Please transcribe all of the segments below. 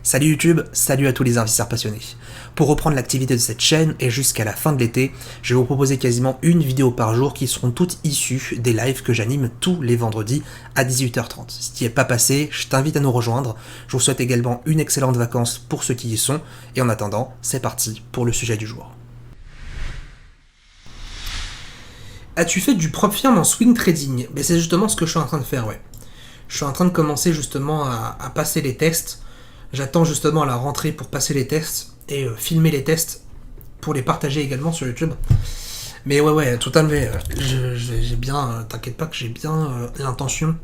Salut YouTube, salut à tous les investisseurs passionnés. Pour reprendre l'activité de cette chaîne et jusqu'à la fin de l'été, je vais vous proposer quasiment une vidéo par jour qui seront toutes issues des lives que j'anime tous les vendredis à 18h30. Si tu n'y es pas passé, je t'invite à nous rejoindre. Je vous souhaite également une excellente vacances pour ceux qui y sont. Et en attendant, c'est parti pour le sujet du jour. As-tu fait du prop firm en swing trading? Mais c'est justement ce que je suis en train de faire, ouais. Je suis en train de commencer justement à passer les tests. J'attends justement la rentrée pour passer les tests et filmer les tests pour les partager également sur YouTube. Mais ouais, tout à fait. J'ai bien, t'inquiète pas que j'ai bien l'intention.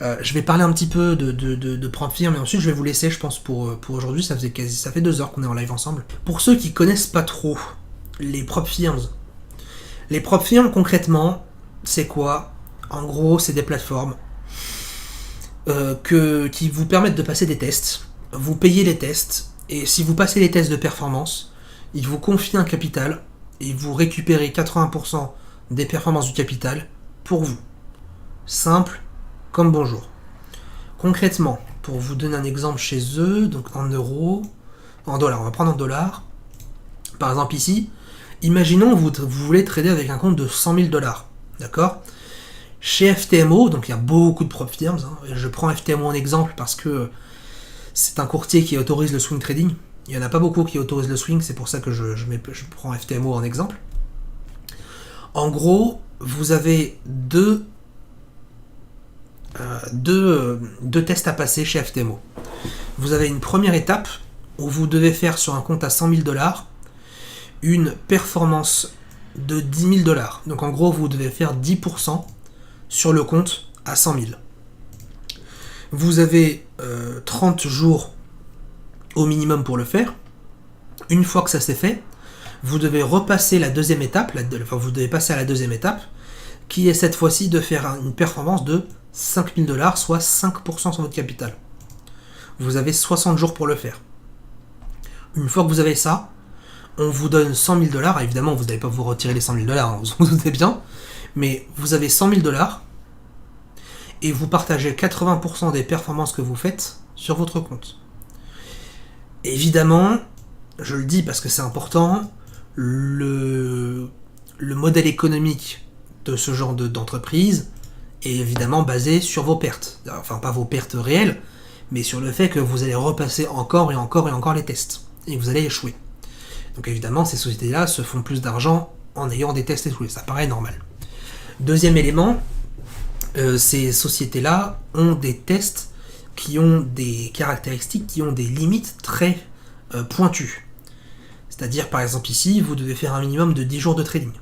Je vais parler un petit peu de prop firm, mais ensuite je vais vous laisser, je pense, pour aujourd'hui. Ça fait 2 heures qu'on est en live ensemble. Pour ceux qui connaissent pas trop les prop firms, les prop firms concrètement, c'est quoi? En gros, c'est des plateformes qui vous permettent de passer des tests. Vous payez les tests, et si vous passez les tests de performance, ils vous confient un capital, et vous récupérez 80% des performances du capital pour vous. Simple comme bonjour. Concrètement, pour vous donner un exemple chez eux, donc en euros, en dollars, on va prendre en dollars. Par exemple ici, imaginons vous voulez trader avec un compte de 100 000 $, d'accord ? Chez FTMO, donc il y a beaucoup de prop firms, je prends FTMO en exemple parce que c'est un courtier qui autorise le swing trading. Il n'y en a pas beaucoup qui autorisent le swing, c'est pour ça que je prends FTMO en exemple. En gros, vous avez deux tests à passer chez FTMO. Vous avez une première étape où vous devez faire sur un compte à 100 000 $ une performance de 10 000 $. Donc en gros, vous devez faire 10% sur le compte à 100 000. Vous avez 30 jours au minimum pour le faire. Une fois que ça s'est fait, vous devez repasser la deuxième étape, vous devez passer à la deuxième étape, qui est cette fois-ci de faire une performance de 5 000 $, soit 5% sur votre capital. Vous avez 60 jours pour le faire. Une fois que vous avez ça, on vous donne 100 000 $. Évidemment, vous n'allez pas vous retirer les 100 000 $, vous vous doutez bien, mais vous avez 100 000 $ et vous partagez 80% des performances que vous faites sur votre compte. Évidemment, je le dis parce que c'est important, le modèle économique de ce genre d'entreprise est évidemment basé sur vos pertes. Enfin, pas vos pertes réelles, mais sur le fait que vous allez repasser encore et encore et encore les tests. Et vous allez échouer. Donc évidemment, ces sociétés-là se font plus d'argent en ayant des tests échoués. Ça paraît normal. Deuxième élément, ces sociétés-là ont des tests qui ont des caractéristiques, qui ont des limites très pointues. C'est-à-dire, par exemple ici, vous devez faire un minimum de 10 jours de trading.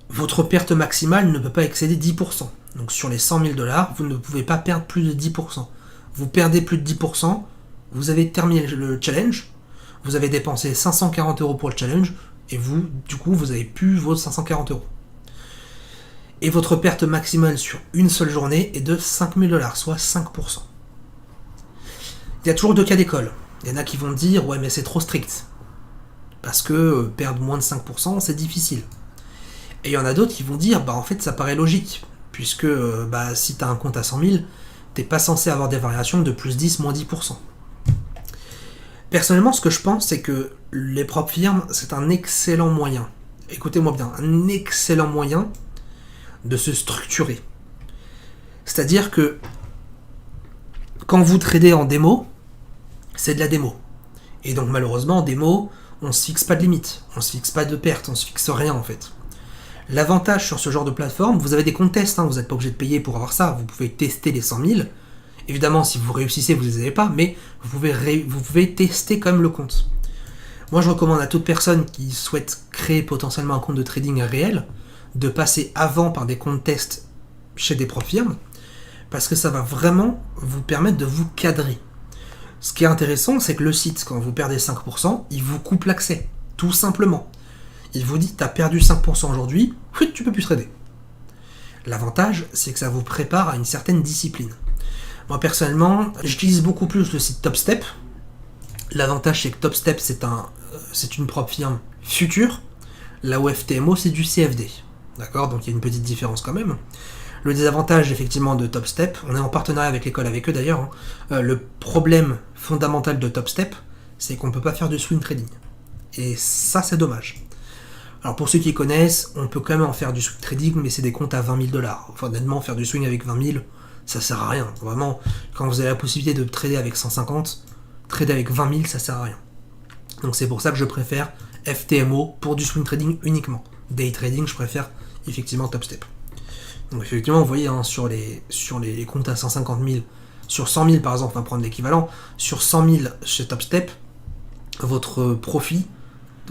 Votre perte maximale ne peut pas excéder 10%. Donc sur les 100 000 $, vous ne pouvez pas perdre plus de 10%. Vous perdez plus de 10%, vous avez terminé le challenge, vous avez dépensé 540 € pour le challenge, et vous, du coup, vous avez plus vos 540 €. Et votre perte maximale sur une seule journée est de 5 000 $, soit 5%. Il y a toujours 2 cas d'école. Il y en a qui vont dire « Ouais, mais c'est trop strict. » Parce que perdre moins de 5%, c'est difficile. Et il y en a d'autres qui vont dire « Bah en fait, ça paraît logique. Puisque si tu as un compte à 100 000, t'es pas censé avoir des variations de plus 10, moins 10%. » Personnellement, ce que je pense, c'est que les prop firms, c'est un excellent moyen. Écoutez-moi bien, un excellent moyen de se structurer. C'est-à-dire que quand vous tradez en démo, c'est de la démo. Et donc malheureusement, en démo, on se fixe pas de limite, on se fixe pas de perte, on se fixe rien en fait. L'avantage sur ce genre de plateforme, vous avez des comptes tests, vous n'êtes pas obligé de payer pour avoir ça, vous pouvez tester les 100 000. Évidemment, si vous réussissez, vous ne les avez pas, mais vous pouvez tester quand même le compte. Moi, je recommande à toute personne qui souhaite créer potentiellement un compte de trading réel, de passer avant par des comptes tests chez des prop firms, parce que ça va vraiment vous permettre de vous cadrer. Ce qui est intéressant, c'est que le site, quand vous perdez 5%, il vous coupe l'accès, tout simplement. Il vous dit, tu as perdu 5% aujourd'hui, tu peux plus trader. L'avantage, c'est que ça vous prépare à une certaine discipline. Moi, personnellement, j'utilise beaucoup plus le site TopStep. L'avantage, c'est que TopStep, c'est une prop firme future, là où FTMO, c'est du CFD. D'accord ? Donc il y a une petite différence quand même. Le désavantage effectivement de TopStep, on est en partenariat avec l'école avec eux d'ailleurs, hein. Le problème fondamental de TopStep, c'est qu'on ne peut pas faire du swing trading. Et ça, c'est dommage. Alors pour ceux qui connaissent, on peut quand même en faire du swing trading, mais c'est des comptes à 20 000 $. Enfin, honnêtement, faire du swing avec 20 000, ça sert à rien. Vraiment, quand vous avez la possibilité de trader avec 150, trader avec 20 000, ça sert à rien. Donc c'est pour ça que je préfère FTMO pour du swing trading uniquement. Day trading, je préfère effectivement TopStep. Donc effectivement, vous voyez, hein, sur les comptes à 150 000, sur 100 000 par exemple, on va prendre l'équivalent, sur 100 000 chez TopStep, votre profit,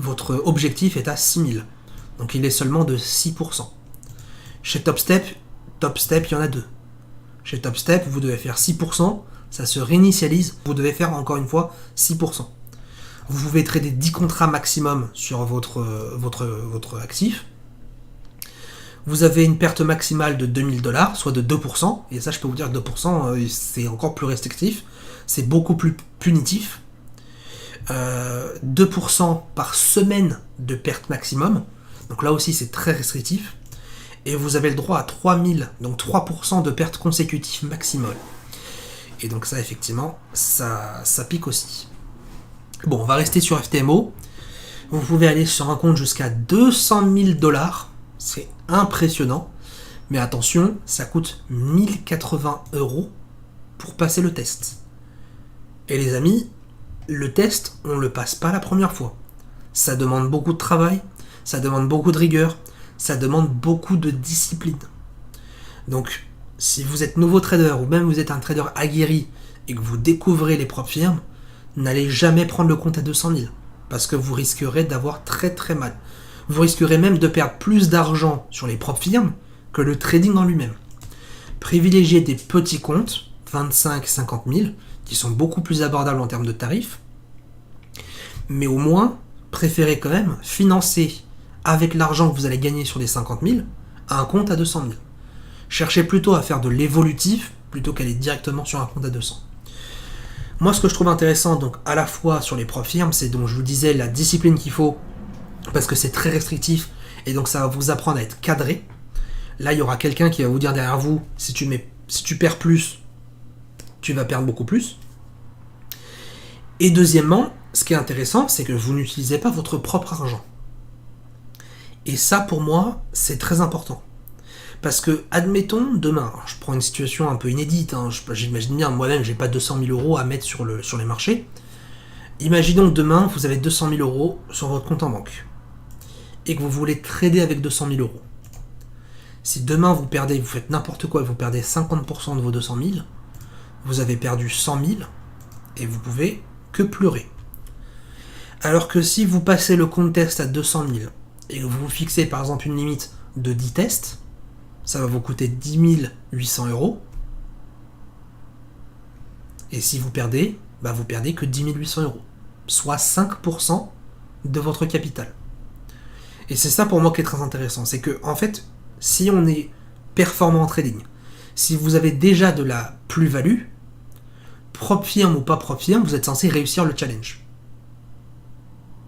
votre objectif est à 6 000. Donc il est seulement de 6%. Chez TopStep, il y en a deux. Chez TopStep, vous devez faire 6%, ça se réinitialise, vous devez faire encore une fois 6%. Vous pouvez trader 10 contrats maximum sur votre actif. Vous avez une perte maximale de 2 000 $, soit de 2%, et ça je peux vous dire que 2% c'est encore plus restrictif, c'est beaucoup plus punitif. 2% par semaine de perte maximum, donc là aussi c'est très restrictif, et vous avez le droit à 3000, donc 3% de perte consécutive maximum. Et donc ça effectivement, ça pique aussi. Bon, on va rester sur FTMO. Vous pouvez aller sur un compte jusqu'à 200 000 $, c'est impressionnant, mais attention, ça coûte 1080 € pour passer le test. Et les amis, le test, on ne le passe pas la première fois. Ça demande beaucoup de travail, ça demande beaucoup de rigueur, ça demande beaucoup de discipline. Donc, si vous êtes nouveau trader ou même vous êtes un trader aguerri et que vous découvrez les propres firmes, n'allez jamais prendre le compte à 200 000 parce que vous risquerez d'avoir très très mal. Vous risquerez même de perdre plus d'argent sur les propres firmes que le trading en lui-même. Privilégiez des petits comptes, 25-50 000, qui sont beaucoup plus abordables en termes de tarifs, mais au moins, préférez quand même financer avec l'argent que vous allez gagner sur les 50 000 un compte à 200 000. Cherchez plutôt à faire de l'évolutif plutôt qu'aller directement sur un compte à 200. Moi, ce que je trouve intéressant, donc à la fois sur les propres firmes, c'est donc je vous disais la discipline qu'il faut, parce que c'est très restrictif, et donc ça va vous apprendre à être cadré. Là, il y aura quelqu'un qui va vous dire derrière vous, si tu perds plus, tu vas perdre beaucoup plus. Et deuxièmement, ce qui est intéressant, c'est que vous n'utilisez pas votre propre argent. Et ça, pour moi, c'est très important. Parce que, admettons, demain, je prends une situation un peu inédite, hein, j'imagine bien, moi-même, j'ai pas 200 000 € à mettre sur les marchés. Imaginons que demain, vous avez 200 000 € sur votre compte en banque. Et que vous voulez trader avec 200 000 €. Si demain, vous faites n'importe quoi, vous perdez 50% de vos 200 000, vous avez perdu 100 000, et vous pouvez que pleurer. Alors que si vous passez le compte test à 200 000, et que vous fixez par exemple une limite de 10 tests, ça va vous coûter 10 800 €. Et si vous perdez, vous perdez que 10 800 €. Soit 5% de votre capital. Et c'est ça pour moi qui est très intéressant. C'est que, en fait, si on est performant en trading, si vous avez déjà de la plus-value, propre firme ou pas propre firme, vous êtes censé réussir le challenge.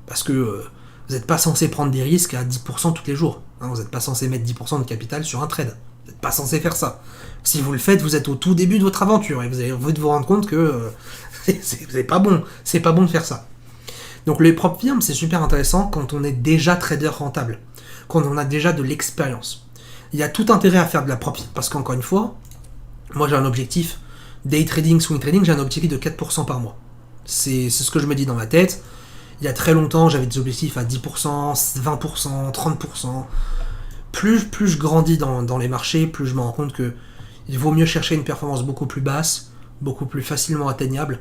Parce que vous n'êtes pas censé prendre des risques à 10% tous les jours. Hein, vous n'êtes pas censé mettre 10% de capital sur un trade. Vous n'êtes pas censé faire ça. Si vous le faites, vous êtes au tout début de votre aventure et vous allez vous rendre compte que c'est pas bon. C'est pas bon de faire ça. Donc les propres firmes, c'est super intéressant quand on est déjà trader rentable, quand on a déjà de l'expérience. Il y a tout intérêt à faire de la propre firme parce qu'encore une fois, moi j'ai un objectif day trading, swing trading, j'ai un objectif de 4% par mois. C'est ce que je me dis dans ma tête. Il y a très longtemps, j'avais des objectifs à 10%, 20%, 30%. Plus je grandis dans les marchés, plus je me rends compte que il vaut mieux chercher une performance beaucoup plus basse, beaucoup plus facilement atteignable,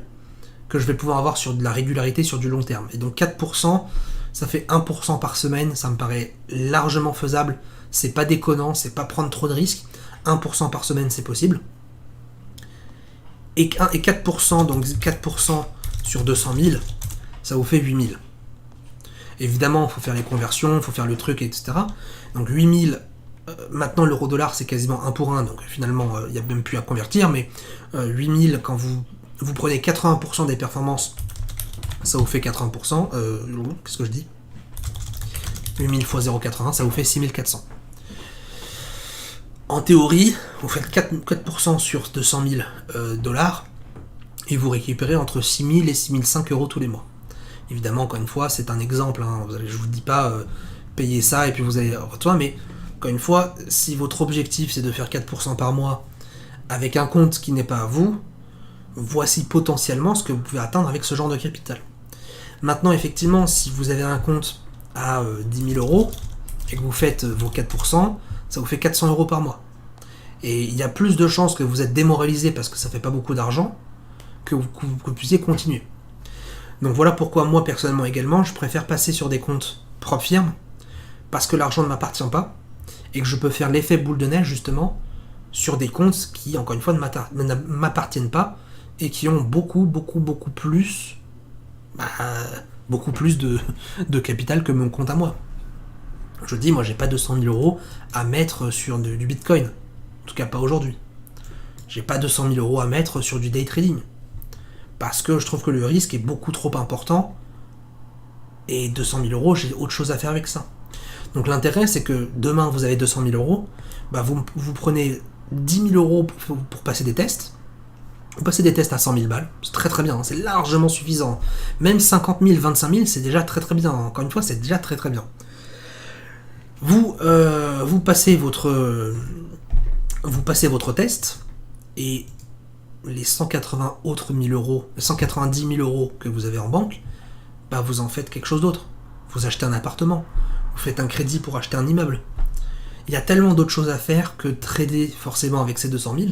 que je vais pouvoir avoir sur de la régularité sur du long terme. Et donc 4%, ça fait 1% par semaine, ça me paraît largement faisable. C'est pas déconnant, c'est pas prendre trop de risques. 1% par semaine, c'est possible. Et 4%, donc 4% sur 200 000, ça vous fait 8 000. Évidemment, il faut faire les conversions, il faut faire le truc, etc. Donc 8 000, maintenant l'euro-dollar c'est quasiment 1 pour 1, donc finalement il n'y a même plus à convertir, mais 8 000, quand vous prenez 80% des performances, ça vous fait 80%. Qu'est-ce que je dis 8 000 x 0,80, ça vous fait 6 400. En théorie, vous faites 4% sur 200 000 dollars et vous récupérez entre 6 000 et 6 500 euros tous les mois. Évidemment, encore une fois, c'est un exemple. Hein. Je vous dis pas payer ça et puis vous allez votre mais encore une fois, si votre objectif c'est de faire 4% par mois avec un compte qui n'est pas à vous, voici potentiellement ce que vous pouvez atteindre avec ce genre de capital. Maintenant, effectivement, si vous avez un compte à 10 000 euros et que vous faites vos 4%, ça vous fait 400 euros par mois. Et il y a plus de chances que vous êtes démoralisé parce que ça fait pas beaucoup d'argent que vous puissiez continuer. Donc voilà pourquoi moi personnellement également, je préfère passer sur des comptes propres firmes parce que l'argent ne m'appartient pas et que je peux faire l'effet boule de neige justement sur des comptes qui, encore une fois, ne m'appartiennent pas et qui ont beaucoup plus de capital que mon compte à moi. Je dis, moi j'ai pas 200 000 euros à mettre sur du bitcoin, en tout cas pas aujourd'hui. J'ai pas 200 000 euros à mettre sur du day trading parce que je trouve que le risque est beaucoup trop important et 200 000 euros, j'ai autre chose à faire avec ça. Donc l'intérêt, c'est que demain vous avez 200 000 euros, vous prenez 10 000 euros pour passer des tests. Vous passez des tests à 100 000 balles, c'est très très bien, hein, c'est largement suffisant. Même 50 000, 25 000, c'est déjà très très bien. Encore une fois, c'est déjà très très bien. Vous passez votre test et les 180 autres 1000 euros, les 190 000 euros que vous avez en banque, vous en faites quelque chose d'autre. Vous achetez un appartement, vous faites un crédit pour acheter un immeuble. Il y a tellement d'autres choses à faire que trader forcément avec ces 200 000.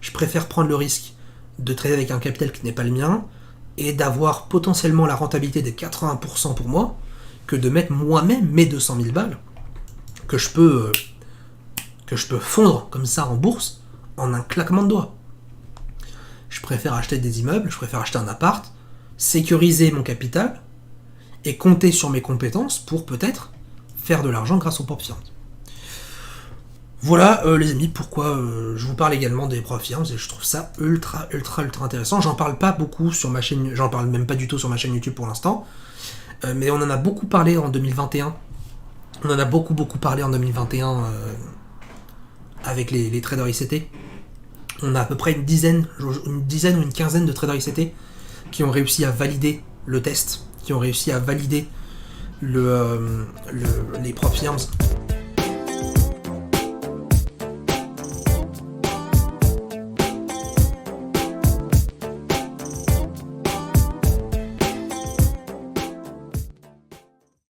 Je préfère prendre le risque de trader avec un capital qui n'est pas le mien et d'avoir potentiellement la rentabilité des 80% pour moi que de mettre moi-même mes 200 000 balles que je peux fondre comme ça en bourse en un claquement de doigts. Je préfère acheter des immeubles, je préfère acheter un appart, sécuriser mon capital et compter sur mes compétences pour peut-être faire de l'argent grâce aux propres firmes. Voilà les amis, pourquoi je vous parle également des propres firmes et je trouve ça ultra intéressant. J'en parle pas beaucoup sur ma chaîne, j'en parle même pas du tout sur ma chaîne YouTube pour l'instant, mais on en a beaucoup parlé en 2021. On en a beaucoup parlé en 2021 avec les traders ICT. On a à peu près une dizaine ou une quinzaine de traders ICT qui ont réussi à valider le test, qui ont réussi à valider les propres firms